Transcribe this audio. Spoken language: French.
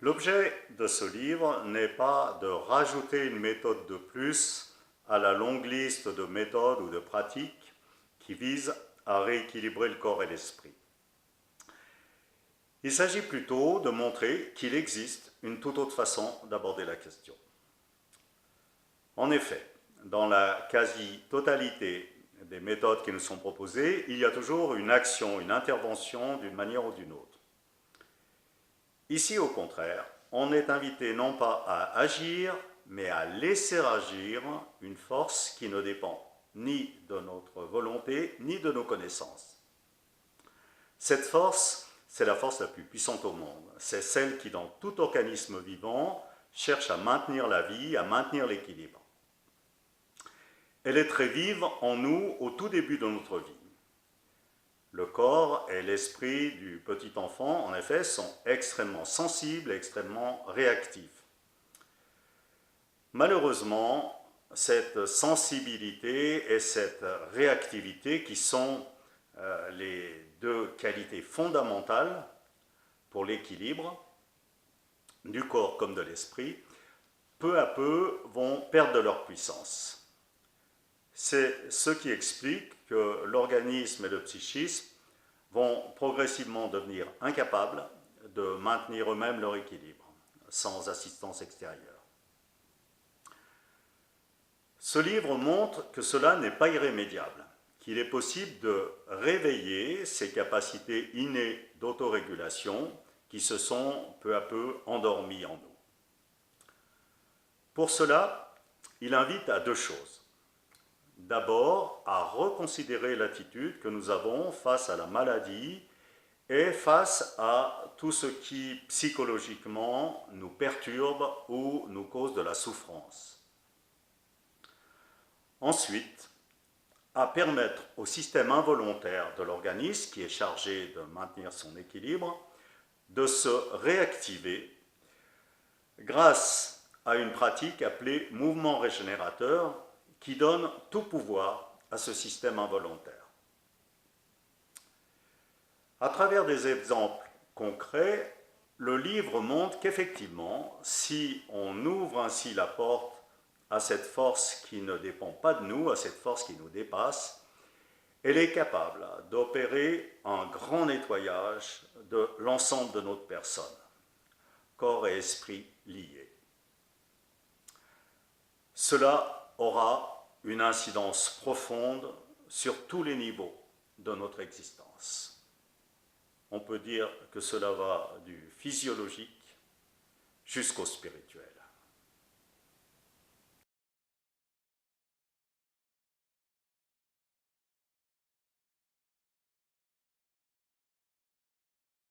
L'objet de ce livre n'est pas de rajouter une méthode de plus à la longue liste de méthodes ou de pratiques qui visent à rééquilibrer le corps et l'esprit. Il s'agit plutôt de montrer qu'il existe une toute autre façon d'aborder la question. En effet, dans la quasi-totalité des méthodes qui nous sont proposées, il y a toujours une action, une intervention d'une manière ou d'une autre. Ici, au contraire, on est invité non pas à agir, mais à laisser agir une force qui ne dépend ni de notre volonté, ni de nos connaissances. Cette force, c'est la force la plus puissante au monde. C'est celle qui, dans tout organisme vivant, cherche à maintenir la vie, à maintenir l'équilibre. Elle est très vive en nous au tout début de notre vie. Le corps et l'esprit du petit enfant, en effet, sont extrêmement sensibles et extrêmement réactifs. Malheureusement, cette sensibilité et cette réactivité, qui sont les deux qualités fondamentales pour l'équilibre du corps comme de l'esprit, peu à peu vont perdre leur puissance. C'est ce qui explique que l'organisme et le psychisme vont progressivement devenir incapables de maintenir eux-mêmes leur équilibre, sans assistance extérieure. Ce livre montre que cela n'est pas irrémédiable, qu'il est possible de réveiller ces capacités innées d'autorégulation qui se sont peu à peu endormies en nous. Pour cela, il invite à deux choses. D'abord, à reconsidérer l'attitude que nous avons face à la maladie et face à tout ce qui psychologiquement nous perturbe ou nous cause de la souffrance. Ensuite, à permettre au système involontaire de l'organisme, qui est chargé de maintenir son équilibre, de se réactiver grâce à une pratique appelée mouvement régénérateur, qui donne tout pouvoir à ce système involontaire. À travers des exemples concrets, le livre montre qu'effectivement, si on ouvre ainsi la porte à cette force qui ne dépend pas de nous, à cette force qui nous dépasse, elle est capable d'opérer un grand nettoyage de l'ensemble de notre personne, corps et esprit liés. Cela aura une incidence profonde sur tous les niveaux de notre existence. On peut dire que cela va du physiologique jusqu'au spirituel.